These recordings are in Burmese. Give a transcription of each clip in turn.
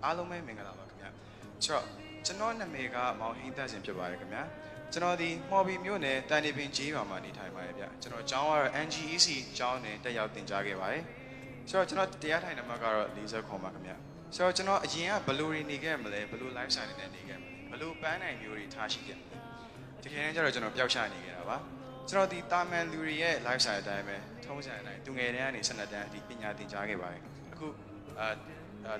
အားလုံးပဲမင်္ဂလာပါခင်ဗျာဆိုတော့ကျွန်တော်နာမည်ကမောင်ဟင်းသက်ရှင်ဖြစ်ပါတယ်ခင်ဗျာကျွန်တော်ဒီမော်ဘီမြို့နယ်တန်နေပင်ကြီးရွာမှာနေထိုင်ပါတယ်ဗျကျွန်တော်ကျောင်းကတော့ NGEC ကျောင်းနဲ့တက်ရောက်သင်ကြားခဲ့ပါတယ်ဆိုတော့ကျွန်တော်တရားထိုင်နံပါတ်ကတော့40ခွန်ပါခင်ဗျာဆိုတော့ကျွန်တော်အရင်ကဘယ်လိုနေခဲ့မလဲဘယ်လို lifestyle နဲ့နေခဲ့မလဲဘယ်လိုပန်းနိုင်မျိုးတွေထားရှိခဲ့မလဲတကယ်တမ်းကျတော့ကျွန်တော်ပျောက်ချနေခဲ့တာပါကျွန်တော်ဒီတာမန်လူတွေရဲ့ lifestyle အတိုင်းပဲထုံးစံအတိုင်းသူငယ်တန်းကနေ12တန်းအထိပညာသင်ကြားခဲ့ပါတယ်အခု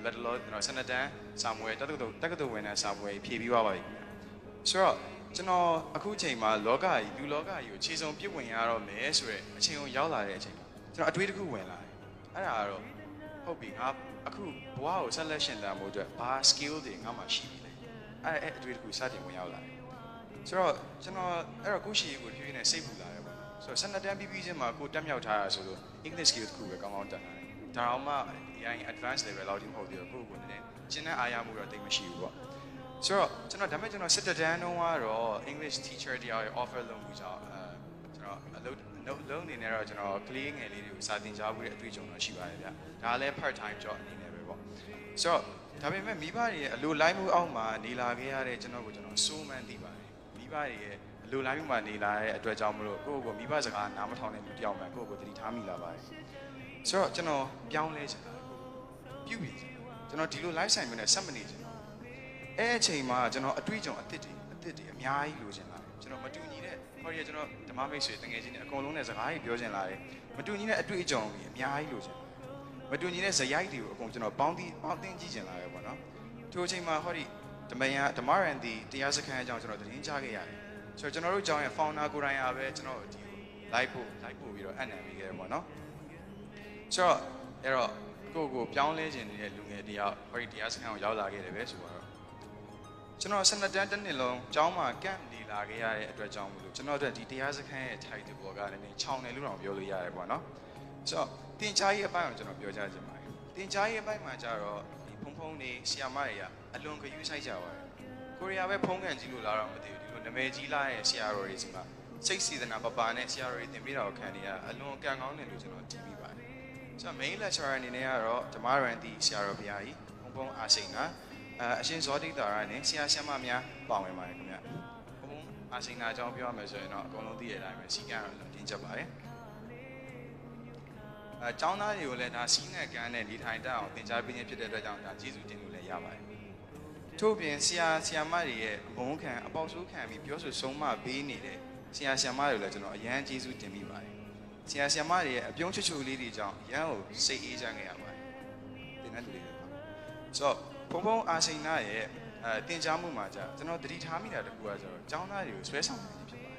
လက်တော်ကျွန်တော်12တန်းစာမွေးတက္ကသိုလ်ဝင်တဲ့စာမွေးဖြည့်ပြီးသွားပါပြီဆိုတော့ကျွန်တော်အခုချိန်မှာလောကကြီးလူလောကကြီးကိုခြေစုံပြစ်ဝင်ရတော့မယ်ဆိုတော့အချိန်ကိုရောက်လာတဲ့အချိန်ကျွန်တော်အတွေးတစ်ခုဝင်လာတယ်အဲ့ဒါကတော့ဟုတ်ပြီငါအခုဘဝကိုဆက်လက်ရှင်သန်ဖို့အတွက်ဘာ skill တွေငါမှရှိပြီလေအဲ့အတွေးတစ်ခုစတင်ဝင်ရောက်လာတယ်ဆိုတော့ကျွန်တော်အဲ့တော့ကိုရှိကိုဖြည်းဖြည်းနဲ့စိတ်ပူလာတယ်ပေါ့ဆိုတော့12တန်းပြီးချင်းမှာကိုတက်မြောက်ထားတာဆိုလို့ English skill တစ်ခုပဲကောင်းကောင်းတက်လာတယ်ဒါအောင်မှ advanced level လောက်ထိမဟုတ်သေးဘူးကိုနည်းကျင်းတဲ့အားရမှုတော့တိတ်မရှိဘူးပေါ့ဆိုတော့ကျွန်တော်17တန်းတုန်းကတော့ English teacher တရား offer လုပ်မှုကြောင့်ကျွန်တော်အလုပ်အနေနဲ့တော့ကျွန်တော်ကလေးငယ်လေးတွေကိုစာသင်ကြားမှုတဲ့အတွေ့အကြုံတော့ရှိပါတယ်ဗျဒါလည်း part time job အနေနဲ့ပဲပေါ့ဆိုတော့ဒါပေမဲ့မိဘတွေရဲ့အလိုလိုက်မှုအောက်မှာနေလာခဲ့ရတဲ့ကျွန်တော်စိုးမှန်းသိပါတယ်မိဘတွေရဲ့အလိုလိုက်မှုမှာနေလာတဲ့အတွက်ကြောင့်မလို့ကိုယ့်ကိုမိဘစကားနားမထောင်တဲ့လူတစ်ယောက်မှကိုယ့်ကိုသတိထားမိလာပါတယ်ဆိုတော့ကျွန်တော်ပြောင်းလဲချင်တာပြုတ်ပြီကျွန်တော်ဒီလို live ဆိုင်မျိုးနဲ့ဆက်မနေချင်တော့အဲ့အချိန်မှာကျွန်တော်အတွေ့အကြုံအသစ်တွေအများကြီးလိုချင်လာတယ်ကျွန်တော်မတူညီတဲ့ဟောဒီကျွန်တော်ဓမ္မမိတ်ဆွေတငယ်ချင်းတွေအကုန်လုံးနဲ့စကားကြီးပြောချင်လာတယ်မတူညီတဲ့အတွေ့အကြုံတွေအများကြီးလိုချင်မတူညီတဲ့ဇယိုက်တွေကိုအကုန်ကျွန်တော်ပေါင်းသိကြည့်ချင်လာတယ်ပေါ့နော်ထိုအချိန်မှာဟောဒီဓမ္မရန်ဒီတရားစခန်းအကြောင်းကျွန်တော်သတင်းကြားခဲ့ရတယ်ဆိုတော့ကျွန်တော်တို့ကျောင်းရဲ့ founder ကိုယ်တိုင်အားပဲကျွန်တော်ဒီကို live ပို့ပြီးတော့အနံပေးခဲ့တယ်ပေါ့နော်ဆိုတော့အဲ့တော့ကိုပြောင်းလဲခြင်းနေတဲ့လူငယ်တယောက်ဟောဒီတရားစခန်းကိုရောက်လာခဲ့တယ်ပဲဆိုတော့ကျွန်တော်12တန်းတစ်နှစ်လုံးကျောင်းမှာကန့်နေလာခဲ့ရတဲ့အတွက်ကြောင့်မလို့ကျွန်တော်တို့ဒီတရားစခန်းရဲ့ title ပေါ်ကလည်းခြောင်တယ်လို့တော့ပြောလို့ရတယ်ပေါ့နော်ဆိုတော့တင်ကြားရေးအပိုင်းကိုကျွန်တော်ပြောကြချင်ပါတယ်တင်ကြားရေးအပိုင်းမှာကျတော့ဒီဖုံနေဆီယာမတွေကအလွန်ဂရုစိုက်ကြပါတယ်ကိုရီးယားပဲဖုံးကန်ကြည့်လို့လာတော့မသိဘူးဒီလိုနာမည်ကြီးလာတဲ့ဆရာတော်တွေစီမှာစိတ်စေတနာပပနဲ့ဆရာတော်တွေသင်ပေးတာကိုခံနေရအလွန်ကံကောင်းတယ်လို့ကျွန်တော်ကြည့်မိပါတယ်ကျွန်တော် main lecturer အနေနဲ့ကတော့ဓမ္မရန်တီဆရာတော်ဘုရားကြီးဘုံအာစိန်နာအရှင်ဇောတိတာရနဲ့ဆရာဆရာမများပါဝင်ပါတယ်ခင်ဗျဘုံအာစိန်နာအကြောင်းပြောရမယ်ဆိုရင်တော့အကုန်လုံးသိရတဲ့အတိုင်းပဲစီကံတော့လုံတင်းချက်ပါတယ်ကျောင်းသားတွေကိုလည်းဒါစီးနဲ့ကန်းနဲ့နေထိုင်တတ်အောင်သင်ကြားပေးခြင်းဖြစ်တဲ့အတွက်ကြောင့်ဒါကျေးဇူးတင်လို့လည်းရပါတယ်ထို့ပြင်ဆရာမတွေရဲ့ဘုံခံအပေါက်ဆိုးခံပြီးပြောဆိုဆုံးမပေးနေတဲ့ဆရာမတွေလည်းကျွန်တော်အရန်ကျေးဇူးတင်မိပါတယ်ဆရာမတွေရဲ့အပြုံးချွတ်ချွတ်လေးတွေကြောင့်ရန်ကိုစိတ်အေးချမ်းခဲ့ရပါတယ်တင်တဲ့လူတွေပါဆိုတော့ဘုံအာစိန်နာရဲ့တင်ကြားမှုမှာကြာကျွန်တော်သတိထားမိတာတခုကဆိုတော့ကျောင်းသားတွေကိုဆွဲဆောင်နေဖြစ်ပါတယ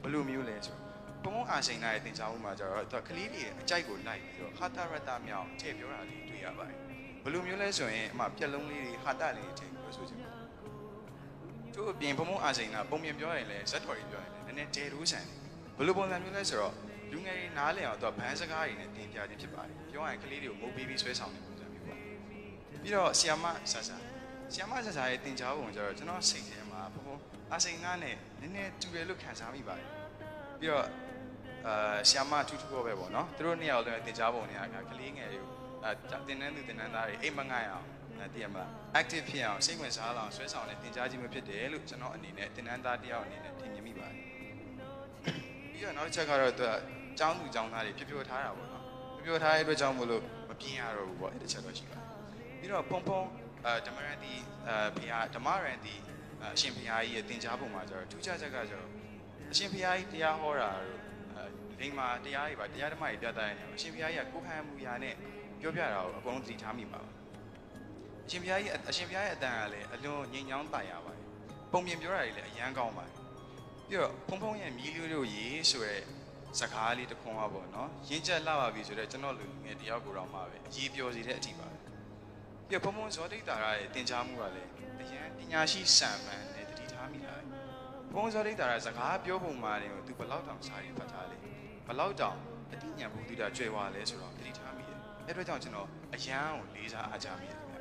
်ဘယ်လိုမျိုးလဲဆိုတော့ဘုံအာစိန်နာရဲ့တင်ကြားမှုမှာကြာတော့ကလေးတွေရဲ့အကြိုက်ကိုလိုက်ပြီးတော့ဟာတာရတမြောက်ထည့်ပြောတာလေးတွေ့ရပါတယ်ဘယ်လိုမျိုးလဲဆိုရင်အမှပြက်လုံးလေးတွေဟာတာလေးတွေထည့်ပြောဆိုခြင်းတို့အပြင်ဘုံအာစိန်နာပုံမြင်ပြောရင်လည်းဇက်တော်ကြီးပြောရင်လည်းနည်းနည်းဒဲရိုးဆန်တယ်ဘယ်လိုပုံစံမျိုးလဲဆိုတော့လူငယ်တွေနားလည်အောင်တော့ဘန်းစကားတွေနဲ့တင်ပြခြင်းဖြစ်ပါတယ်ပြောရရင်ကလေးတွေကိုမုတ်ပြီးဆွဲဆောင်နေပုံစံမျိုးပေါ့ပြီးတော့ဆီယာမဆာရဲ့တင်ကြားပုံကျတော့ကျွန်တော်စိတ်ထဲမှာဘုံအာစိန်နာနဲ့နည်းနည်းတူတယ်လို့ခံစားမိပါတယ်ပြီးတော့ဆီယာမထူးပဲပေါ့နော်သူတို့နှစ်ယောက်လည်းတင်ကြားပုံတွေကကလေးငယ်တွေကိုတင်နန်းသားတွေအိမ်မငိုက်အောင်သိရမလား active ဖြစ်အောင်စိတ်ဝင်စားလာအောင်ဆွဲဆောင်တဲ့တင်ကြားခြင်းမျိုးဖြစ်တယ်လို့ကျွန်တော်အနေနဲ့တင်နန်းသားတယောက်အနေနဲ့ထင်မြင်မိပါတယ်ပြီးတော့နောက်တစ်ချက်ကတော့သူကကျောင်းသူကျောင်းသားတွေပြပြထားတာပေါ့နော်ပြပြထားတဲ့အတွက်ကြောင့်မို့လို့မပြင်းရတော့ဘူးပေါ့အဲ့တစ်ချက်တော့ရှိပါတယ်ပြီးတော့ဖုံဓမ္မရန်တီဘုရားဓမ္မရန်တီအရှင်ဘုရားကြီးရဲ့တင်ကြားပုံမှာကျတော့ထူးခြားချက်ကကျတော့အရှင်ဘုရားကြီးတရားဟောတာတို့လိမ္မာတရားတွေပါတရားဓမ္မတွေပြသတဲ့နေရာမှာအရှင်ဘုရားကြီးကကိုယ်ခံမှုရာနဲ့ပြောပြတာကိုအကုန်လုံးသတိထားမိပါအရှင်ဘုရားရဲ့အတန်ကလည်းအလွန်ငြိမ်ချောင်းတိုင်ရပါတယ်ပုံပြင်ပြောတာတွေလည်းအရန်ကောင်းပါတယ်ပြီးတော့ဖုံရဲ့မြည်လို့ရေဆိုရဲစကားလေးတစ်ခွန်းပါပေါ့နော်ရင်းချက်လာပါပြီဆိုတော့ကျွန်တော်လူငယ်တယောက်ကိုတော့မှပဲအရေးပြောစီတဲ့အထိပါပြီးတော့ဖုံဇောတိတာရဲ့တင်ကြားမှုကလည်းအရန်ပညာရှိစံမှန်နဲ့တတိထားမိလာတယ်ဖုံဇောတိတာရဲ့စကားပြောပုံမှာတွေကိုသူဘလောက်တောင်စာရေးဖတ်ထားလဲဘလောက်တောင်အတိညာဘူးသူတာကျွဲသွားလဲဆိုတော့တတိထားမိတယ်အဲ့အတွက်ကြောင့်ကျွန်တော်အရန်ကိုလေးစားအားကြမိတယ်ခင်ဗ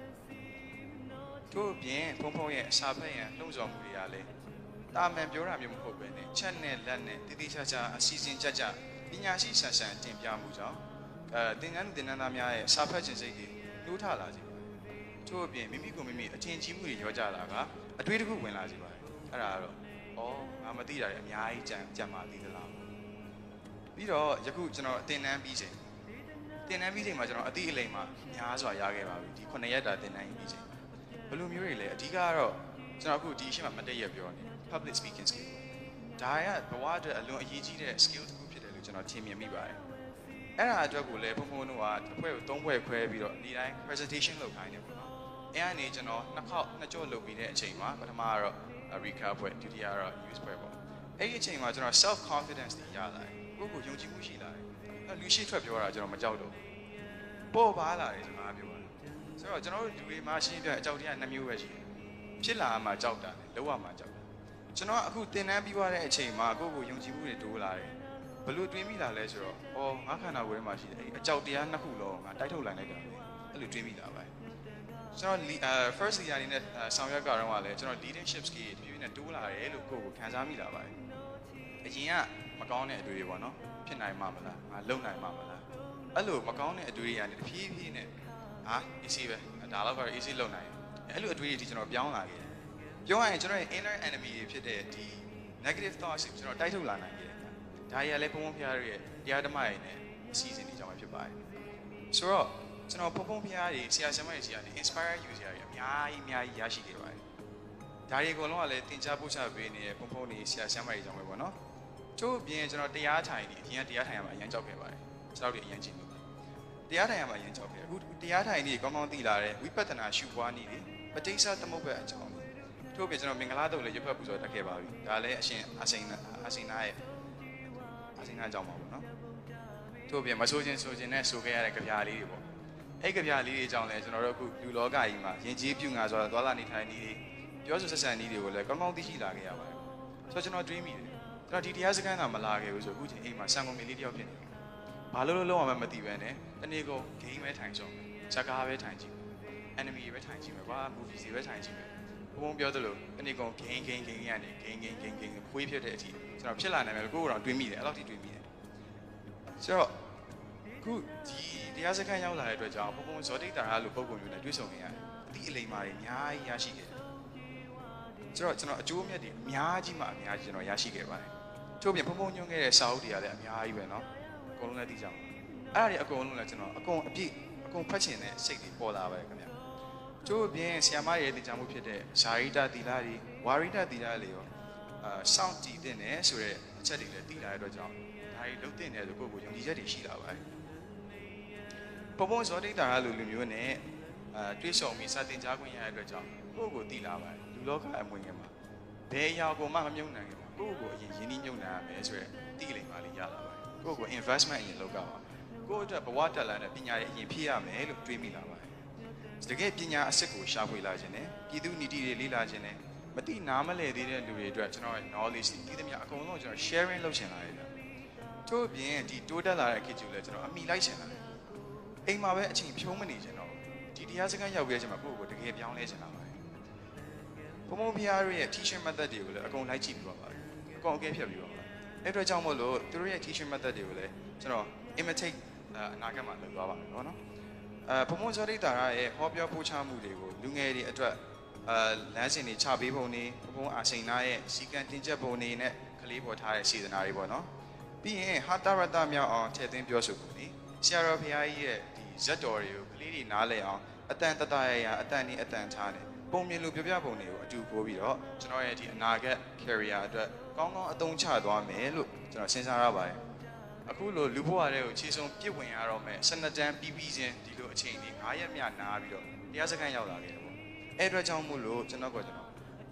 ျတို့အပြင်ဖုံရဲ့အစာဖက်ရန်လှုံ့ဆော်မှုတွေကလည်းတာမန်ပြောတာမျိုးမဟုတ်ပဲနဲ့ချက်နဲ့လက်နဲ့တတိချာချာအစီအစဉ်ကြကြပညာရှိဆန်ဆန်တင်ပြမှုကြောင့်သင်္ကန်းသားများရဲ့စာဖတ်ခြင်းစိတ်တွေနှိုးထလာခြင်း ထို့အပြင်မိမိကိုမိမိအထင်ကြီးမှုတွေရောကြလာကအတွေးတစ်ခုဝင်လာစီပါတယ်အဲ့ဒါကတော့ငါမသိတာတွေအများကြီးကြံပါသေးသလားပြီးတော့ယခုကျွန်တော်တင်တန်းပြီးချိန်မှာကျွန်တော်အသည့်အလိမ်မှာများစွာရခဲ့ပါပြီဒီ9ရက်တာတင်တန်းပြီးချိန်ဘယ်လိုမျိုးတွေလဲအဓိကကတော့ကျွန်တော်အခုဒီအရှင်းမှာမတည့်ရပြောနေ public speaking skill ဒါကဘဝအတွက်အလွန်အရေးကြီးတဲ့ skill တစ်ခုဖြစ်တယ်လို့ကျွန်တော်ထင်မြင်မိပါတယ်အဲ့ဒါအတွက်ကိုလည်းဘုံဘုံတို့ကအဖွဲ့ကို3ဖွဲ့ခွဲပြီးတော့ဒီတိုင်း presentation လုပ်ခိုင်းနေပေါ့နော်အဲ့ကနေကျွန်တော်နှစ်ကြော့လုပ်ပြီးတဲ့အချိန်မှာပထမကတော့ recap ဖွဲ့ဒုတိယကတော့ use ဖွဲ့ပေါ့အဲ့ဒီအချိန်မှာကျွန်တော် self confidence တွေရလာတယ်ကိုယ့်ကိုယုံကြည်မှုရှိလာတယ်အဲ့လူရှိထွက်ပြောတာကျွန်တော်မကြောက်တော့ပေါ်ပါလာတယ်ကျွန်တော်ပြောတာဆိုတော့ကျွန်တော်တို့လူတွေမှာရှင်းပြအကြောက်တရား2မျိုးပဲရှိတယ်ဖြစ်လာမှကြောက်တာလေလောက်ရမှကြောက်တာကျွန်တော်အခုတင်တန်းပြီးသွားတဲ့အချိန်မှာကိုယ့်ကိုယုံကြည်မှုတွေတိုးလာတယ်ဘလို့တွေးမိလာလဲဆိုတော့ငါခန္ဓာကိုယ်ထဲမှာရှိတယ်အကြောက်တရား2ခုလုံးငါတိုက်ထုတ်လိုက်လိုက်တာပဲအဲ့လိုတွေးမိလာပါတယ်ကျွန်တော် first year အနေနဲ့ဆောင်ရွက်ကြတော့ကလည်းကျွန်တော် leadership skill တွေပြည့်ပြည့်နဲ့တိုးလာတယ်လို့ကိုယ့်ကိုခံစားမိလာပါတယ်အရင်ကမကောင်းတဲ့အတွေ့အကြုံပေါ့နော်ဖြစ်နိုင်မှာမလားငါလုံနိုင်မှာမလားအဲ့လိုမကောင်းတဲ့အတွေ့အကြုံတွေတဖြည်းဖြည်းနဲ့easy ပဲဒါတော့ easy လုံနိုင်အဲ့လိုအတွေ့အကြုံတွေကျွန်တော်ပြောင်းလာခဲ့တယ်ပြောရရင်ကျွန်တော်ရဲ့ inner enemy တွေဖြစ်တဲ့ဒီ negative thoughts တွေကျွန်တော်တိုက်ထုတ်လာနိုင်ခဲ့တယ်ဒါတွေကလည်းဘုံဘုံဖျားရဲ့တရားဓမ္မတွေနဲ့အစီအစဉ်တွေကြောင့်ဖြစ်ပါတယ်ဆိုတော့ကျွန်တော်ဘုံဘုံဖျားတွေဆရာဆရာမတွေဆီကနေ inspire ယူစရာတွေအများကြီးရရှိခဲ့ပါတယ်ဒါတွေအကုန်လုံးကလည်းသင်ကြားပို့ချပေးနေတဲ့ဘုံဘုံတွေဆရာဆရာမတွေကြောင့်ပဲပေါ့နော်ချို့အပြင်ကျွန်တော်တရားထိုင်နေအရင်ကတရားထိုင်ရမှာအရင်ကြောက်ခဲ့ပါတယ်ကျွန်တော်တို့အရင်ကြည့်လို့တရားထိုင်ရမှာအရင်ကြောက်ခဲ့အခုတရားထိုင်နေကောင်းကောင်းသိလာတဲ့ဝိပဿနာရှုပွားနည်းတွေပဋိစ္စသမုပ္ပါအကြောင်းထို့အပြင်ကျွန်တော်မင်္ဂလာတုတ်လည်းရွတ်ဖတ်ပူဇော်တက်ခဲ့ပါပြီဒါလည်းအရှင်အာစိနာရဲ့အာစိနာအကြောင်းပါပေါ့နော်ထို့အပြင်မဆိုးခြင်းနဲ့ဆိုခဲ့ရတဲ့ကြပြလေးတွေပေါ့အဲ့ကြပြလေးတွေအကြောင်းလည်းကျွန်တော်တို့အခုလူလောကကြီးမှာယဉ်ကျေးပြုငါဆိုတာသွာလာနေထိုင်နည်းတွေပြောဆိုဆက်ဆံနည်းတွေကိုလည်းကောင်းကောင်းသိရှိလာခဲ့ရပါတယ်ဆိုတော့ကျွန်တော်တွေးမိတယ်ကျွန်တော်ဒီတရားစခန်းကမလာခဲ့ဘူးဆိုအခုချိန်အိမ်မှာဆံကုန်မီလေးတယောက်ဖြစ်နေတယ်ဘာလို့လုံးအောင်မသိပဲနဲ့တနေ့ကိုဂိမ်းပဲထိုင်ဆုံးဇာကားပဲထိုင်ကြည့် enemy ပဲထိုင်ကြည့်မယ်ကွာ movie တွေပဲထိုင်ကြည့်မယ်ဘုံပြောသလိုတနေ့ကုန်ဂိမ်းရနေဂိမ်းခွေးဖြစ်တဲ့အထိကျွန်တော်ဖြစ်လာနိုင်မယ်ကိုယ့်ကိုယ်တော့တွေးမိတယ်အဲ့လောက်ထိတွေးမိတယ်ဆိုတော့ခုဒီတရားစခန်းရောက်လာတဲ့အတွက်ကြောင့်ဘုံဇောတိတာရလို့ပုံပုံမျိုးနဲ့တွေးဆုံနေရတယ်အတိအလိမ်မာတွေအများကြီးရရှိခဲ့တယ်ဆိုတော့ကျွန်တော်အကျိုးအမြတ်တွေအများကြီးကျွန်တော်ရရှိခဲ့ပါတယ်ချို့ပြင်ဘုံညွှန်းခဲ့တဲ့စာအုပ်တွေကလည်းအများကြီးပဲเนาะအကုန်လုံးလည်းသိကြအောင်အဲ့ဒါတွေအကုန်လုံးလည်းကျွန်တော်အကုန်ဖတ်ချင်တဲ့စိတ်တွေပေါ်လာပါတယ်ခင်ဗျကျို့ပြင်ဆီယမရဲ့သင်ကြားမှုဖြစ်တဲ့ဇာရိတသီလတွေဝါရိတသီလတွေရောစောင့်ကြည့်တဲ့နဲ့ဆိုတဲ့အချက်တွေလည်းသိလာတဲ့အတွက်ကြောင့်ဒါတွေလုံးတင်တယ်ဆိုကိုယ့်ကိုယုံကြည်ချက်တွေရှိလာပါတယ်ဘုံဇောတိတာလူမျိုးနဲ့တွေးဆုံပြီးစာသင်ကြားခွင့်ရတဲ့အတွက်ကြောင့်ကိုယ့်ကိုသိလာပါတယ်လူလောကအမွေငယ်မှာဘယ်အရာကိုမှမမြုံနိုင်ဘူးကိုယ့်ကိုအရင်ရင်းနှီးမြုံနိုင်ရမယ်ဆိုတဲ့သိလိမ့်ပါလိမ့်ရလာပါတယ်ကိုယ့်ကို investment အရင်လုပ်ကြပါကိုယ့်အတွက်ဘဝတက်လာတဲ့ပညာတွေအရင်ဖြည့်ရမယ်လို့တွေးမိလာပါတယ်တကယ်ပညာအစစ်ကိုရှာဖွေလာခြင်းနဲ့ပြည်သူနီတိတွေလေ့လာခြင်းနဲ့မသိနားမလည်သေးတဲ့လူတွေအတွက်ကျွန်တော်ရဲ့ knowledge တွေသိသမျှအကုန်လုံးကျွန်တော် sharing လုပ်ချင်လာတယ်ထို့အပြင်ဒီတိုးတက်လာတဲ့ခေတ်ကြီးကိုလည်းကျွန်တော်အမိလိုက်ချင်လာတယ်အိမ်မှာပဲအချိန်ဖြုံးမနေချင်တော့ဒီတရားစခန်းရောက်ခဲ့ခြင်းမှာကိုယ့်ကိုတကယ်ပြောင်းလဲချင်လာပါတယ်ဘုံဖျားရဲ့ teaching method တွေကိုလည်းအကုန်လိုက်ကြည့်ပြီးပါပါတယ်အကုန်အကဲဖြတ်ပြီးပါပါတယ်အဲ့အတွက်ကြောင့်မို့လို့သူတို့ရဲ့ teaching method တွေကိုလည်းကျွန်တော် imitate အနာဂတ်မှာလုပ်သွားပါမယ်နော်ဘုံဇောတိတာရရဲ့ဟောပြောပို့ချမှုတွေကိုလူငယ်တွေအတွက်လမ်းစဉ်တွေချပေးပုံတွေဘုံအာစိန်နာရဲ့စီကံတင်ချက်ပုံတွေနဲ့ကလေးပေါ်ထားတဲ့စေတနာတွေပေါ့နော်ပြီးရင်ဟာတရတမြောက်အောင်ထည့်သွင်းပြောဆိုပုံတွေဆရာတော်ဘုရားကြီးရဲ့ဒီဇက်တော်တွေကိုကလေးတွေနားလည်အောင်အတန်တတရအတန်နဲ့အတန်ထားတယ်ပုံမြင်လိုပြပြပုံတွေကိုအတူပို့ပြီးတော့ကျွန်တော်ရဲ့ဒီအနာဂတ် career အတွက်ကောင်းကောင်းအသုံးချသွားမယ်လို့ကျွန်တော်စဉ်းစားရပါတယ်အခုလိုလူဘဝတွေကိုခြေစုံပြစ်ဝင်ရတော့မယ်12တန်းပြီးချင်းဒီလိုအချိန်လေး9ရက်မြနားပြီးတော့တရားစခန်းရောက်လာခဲ့တယ်ပေါ့အဲ့အတွက်ကြောင့်မို့လို့ကျွန်တော်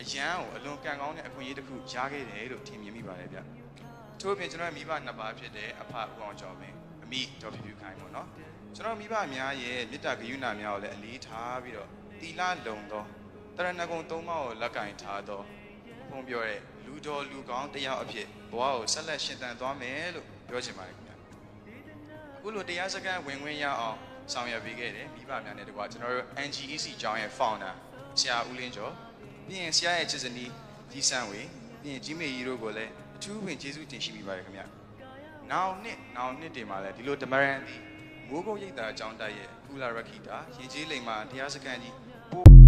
အရန်ကိုအလွန်ကံကောင်းတဲ့အခွင့်အရေးတစ်ခုရခဲ့တယ်လို့ထင်မြင်မိပါတယ်ဗျထို့အပြင်ကျွန်တော်မိဘနှစ်ပါးဖြစ်တဲ့အဖဦးအောင်ကျော်မင်းအမိဒေါ်ဖြူဖြူခိုင်ပေါ့နော်ကျွန်တော်မိဘများရဲ့မေတ္တာဂရုဏာများကိုလည်းအလေးထားပြီးတော့တီလာလုံသောတရဏဂုံသုံးပါးကိုလက်ကင်ထားသောဘုံပြောတဲ့လူတော်လူကောင်းတယောက်အဖြစ်ဘဝကိုဆက်လက်ရှင်သန်သွားမယ်လို့ပြောချင်ပါတယ်ခင်ဗျအခုလိုတရားစခန်းဝင်ခွင့်ရအောင်ဆောင်ရွက်ပေးခဲ့တယ်မိဘများနဲ့တကွာကျွန်တော်တို့ NGEC ကျောင်းရဲ့ founder ဆရာဦးလင်းကျော်ပြီးရင်ဆရာရဲ့ချစ်စနီးကြီးစံဝေပြီးရင်ကြီးမေကြီးတို့ကိုလည်းအထူးပင်ကျေးဇူးတင်ရှိမိပါတယ်ခင်ဗျနောက်နှစ်တွေမှာလည်းဒီလိုဓမ္မရန်ဒီမိုးကုတ်ရိပ်သာအကြောင်းတိုက်ရဲ့ကုလာရခိတာရင်ကျေးလိမ်မှာတရားစခန်းကြီးဘ ပို့